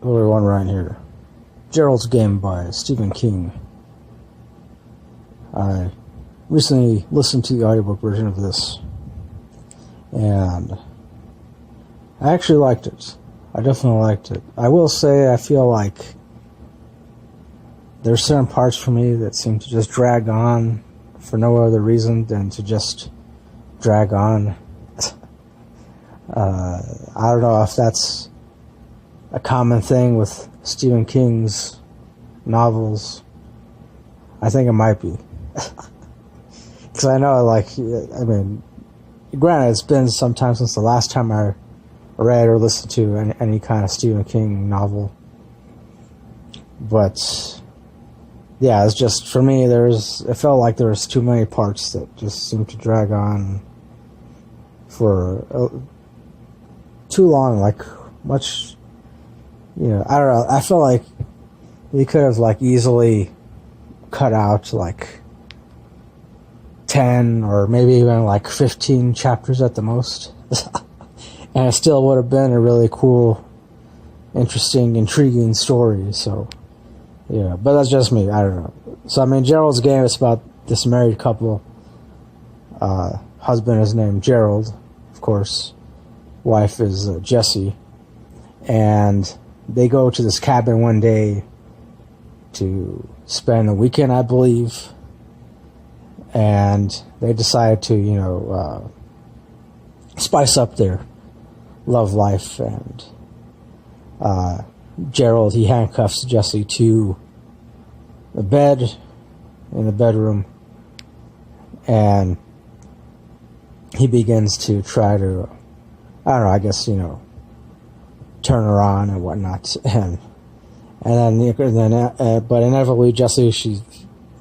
what do we want right here? Gerald's Game by Stephen King. I recently listened to the audiobook version of this, and I actually liked it. I definitely liked it. I will say I feel like there's certain parts for me that seem to just drag on for no other reason than to just drag on. I don't know if that's a common thing with Stephen King's novels. I think it might be. Because I know, granted, it's been some time since the last time I read or listened to any kind of Stephen King novel. But, yeah, it's just, for me, it felt like there was too many parts that just seemed to drag on for too long, much, I don't know, I feel like you could have, easily cut out, 10 or maybe even, 15 chapters at the most. And it still would have been a really cool, interesting, intriguing story, so, yeah, but that's just me, I don't know. So, Gerald's Game is about this married couple. Husband is named Gerald, of course. Wife is Jessie, and they go to this cabin one day to spend the weekend, I believe, and they decide to, spice up their love life, and Gerald, he handcuffs Jessie to the bed in the bedroom, and he begins to try to, I don't know, I guess, turn her on and whatnot, but inevitably Jessie, she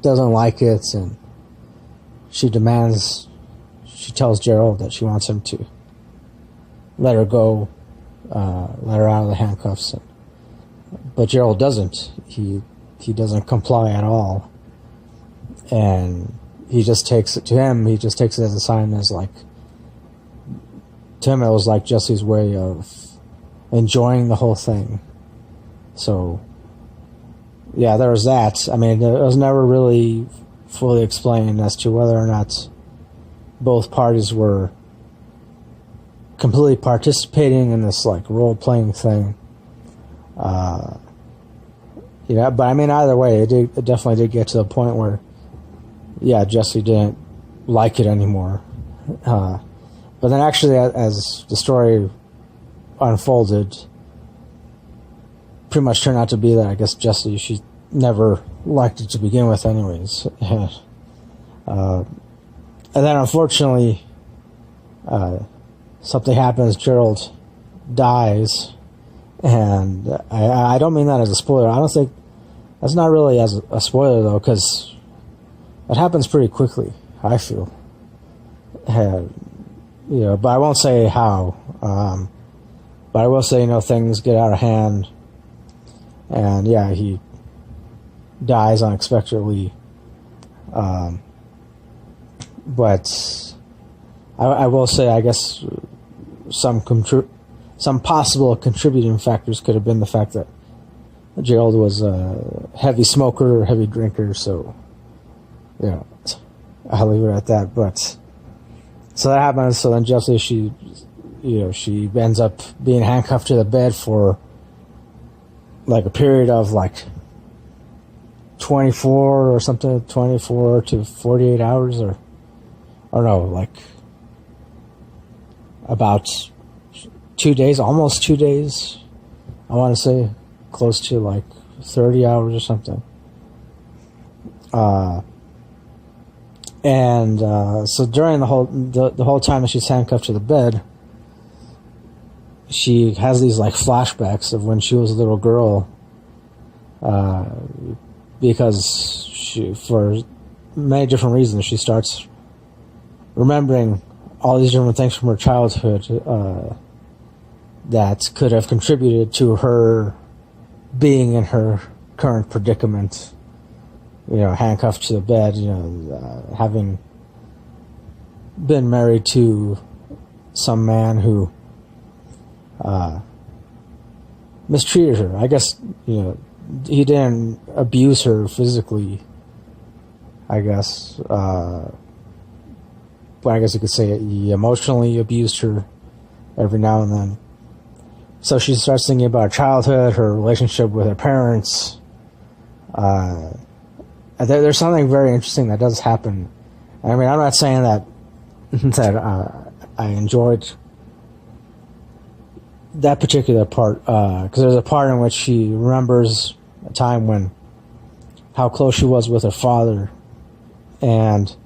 doesn't like it, and she tells Gerald that she wants him to let her go, let her out of the handcuffs, but Gerald doesn't. He doesn't comply at all, and he just takes it as a sign, as to him it was like Jessie's way of enjoying the whole thing. So, yeah, there was that. It was never really fully explained as to whether or not both parties were completely participating in this role-playing thing. But either way, it definitely did get to the point where, yeah, Jessie didn't like it anymore. But then actually, as the story unfolded, pretty much turned out to be that I guess Jessie, she never liked it to begin with anyways. And then unfortunately, something happens, Gerald dies, and I don't mean that as a spoiler. I don't think, that's not really as a spoiler though, because it happens pretty quickly, I feel. But I won't say how. But I will say, things get out of hand, and yeah, he dies unexpectedly. But I will say, I guess some possible contributing factors could have been the fact that Gerald was a heavy smoker, heavy drinker, so I'll leave it at that. But so that happens. So then Jessie, she ends up being handcuffed to the bed for a period of 24 to 48 hours, or no, about 2 days, almost 2 days. I want to say close to 30 hours or something. So during the whole time that she's handcuffed to the bed, she has these flashbacks of when she was a little girl, because for many different reasons, she starts remembering all these different things from her childhood that could have contributed to her being in her current predicament. Handcuffed to the bed, having been married to some man who mistreated her. I guess, he didn't abuse her physically, I guess. But I guess you could say he emotionally abused her every now and then. So she starts thinking about her childhood, her relationship with her parents. There's something very interesting that does happen. I mean, I'm not saying that I enjoyed that particular part, because there's a part in which she remembers a time when how close she was with her father, and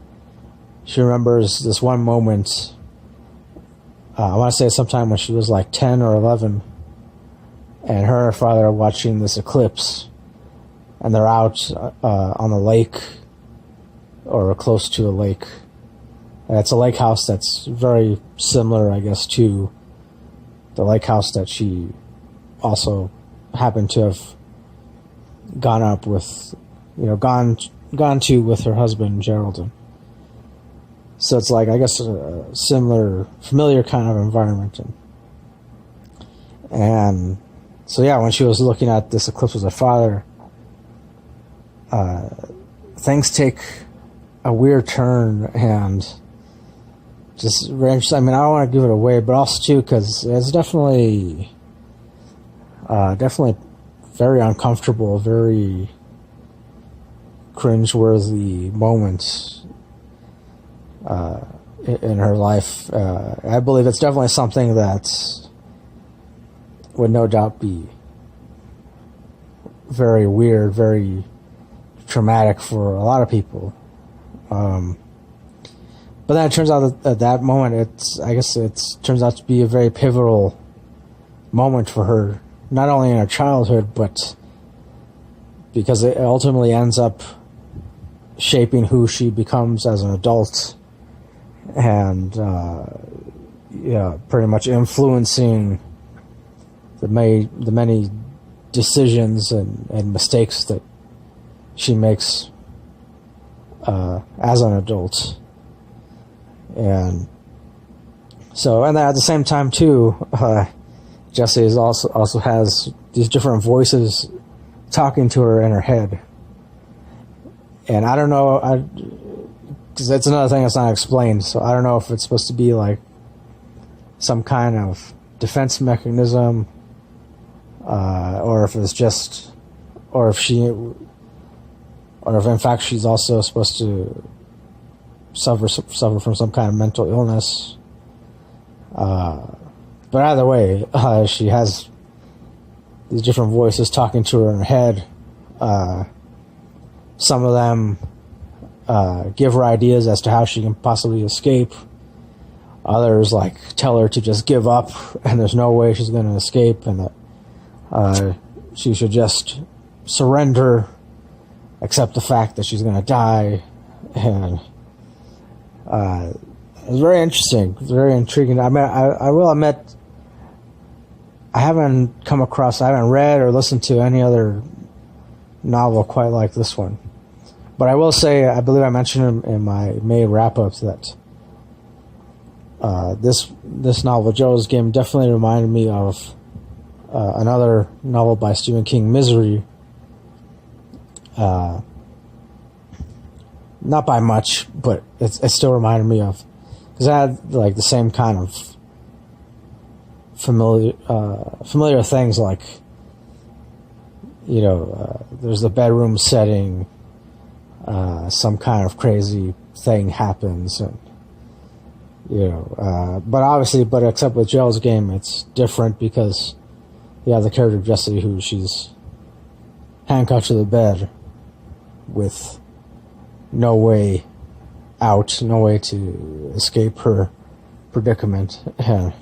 she remembers this one moment. I want to say sometime when she was like 10 or 11, and her and her father are watching this eclipse, and they're out on the lake, or close to a lake. And it's a lake house that's very similar, I guess, to the lake house that she also happened to have gone up with, gone to with her husband, Gerald. So it's like, I guess, a similar, familiar kind of environment. And so, yeah, when she was looking at this eclipse with her father, things take a weird turn, and just very interesting. I mean, I don't want to give it away, but also, too, because it's definitely very uncomfortable, very cringeworthy moments in her life. I believe it's definitely something that would no doubt be very weird, very traumatic for a lot of people. But then it turns out that at that moment, it turns out to be a very pivotal moment for her, not only in her childhood, but because it ultimately ends up shaping who she becomes as an adult, and pretty much influencing the many decisions and mistakes that she makes as an adult. And so, and at the same time too, Jessie is also has these different voices talking to her in her head. And I don't know, because that's another thing that's not explained, so I don't know if it's supposed to be like some kind of defense mechanism, or if it's just, or if in fact she's also supposed to suffer from some kind of mental illness. But either way, she has these different voices talking to her in her head. Some of them give her ideas as to how she can possibly escape. Others tell her to just give up, and there's no way she's going to escape, and that she should just surrender, accept the fact that she's going to die. And it's very interesting, very intriguing. I mean, I will admit, I haven't read or listened to any other novel quite like this one. But I will say, I believe I mentioned in my May wrap-ups that this novel, Joe's Game, definitely reminded me of another novel by Stephen King, Misery. Not by much, but it still reminded me of, because it had the same kind of familiar things, there's the bedroom setting, some kind of crazy thing happens, and but except with Gerald's Game, it's different because you have the character of Jessie, who she's handcuffed to the bed with no way out, no way to escape her predicament. And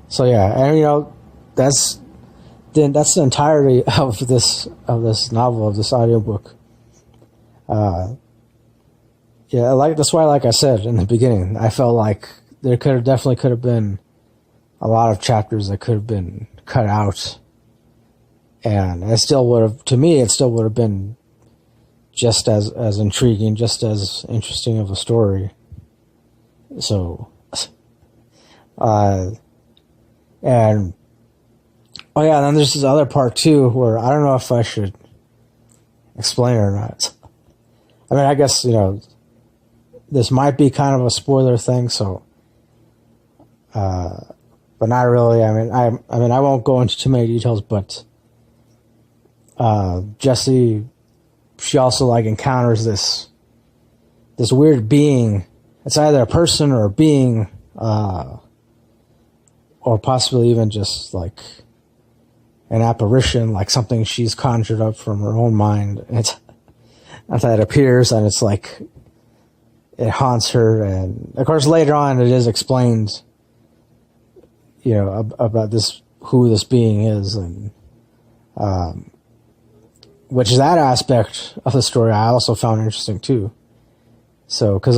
so and that's the entirety of this novel, of this audiobook. That's why, like I said in the beginning, I felt like there definitely could have been a lot of chapters that could have been cut out, and it still would have been just as intriguing, just as interesting of a story. So, and Oh yeah, and then there's this other part too where I don't know if I should explain it or not. I mean, I guess, this might be kind of a spoiler thing, so but not really. I mean I won't go into too many details, but Jessie, she also like encounters this weird being. It's either a person or a being, or possibly even just like an apparition, like something she's conjured up from her own mind. It's that appears, and it's like it haunts her. And of course, later on, it is explained, about who this being is, and which is that aspect of the story I also found interesting too. So, because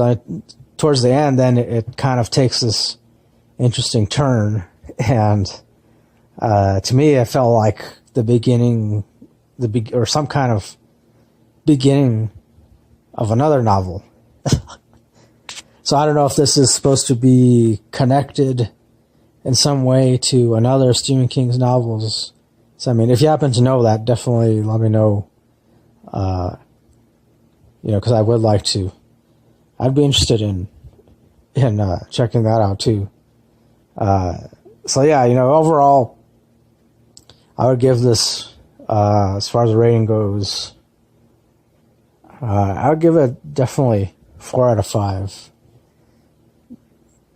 towards the end, then it kind of takes this interesting turn, and to me, it felt like the beginning, or some kind of beginning of another novel. So I don't know if this is supposed to be connected in some way to another Stephen King's novels. So I mean, if you happen to know that, definitely let me know. Because I would like to. I'd be interested in checking that out too. So yeah, overall, I would give this, as far as the rating goes, I would give it definitely 4 out of 5.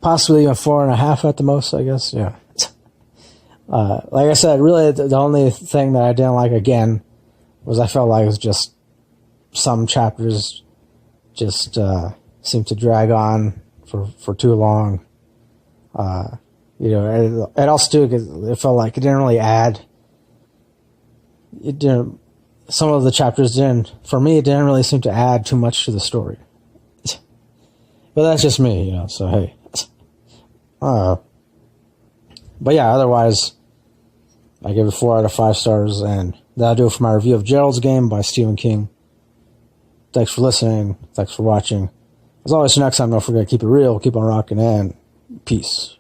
Possibly even 4.5 at the most, I guess. Yeah. Like I said, really the only thing that I didn't like again was I felt like it was just some chapters just seemed to drag on for too long. It also too, it felt like it didn't really add. It didn't. Some of the chapters didn't. For me, it didn't really seem to add too much to the story. But that's just me, So hey. But yeah, otherwise, I give it 4 out of 5 stars, and that'll do it for my review of Gerald's Game by Stephen King. Thanks for listening. Thanks for watching. As always, next time, don't forget to keep it real, keep on rocking, and peace.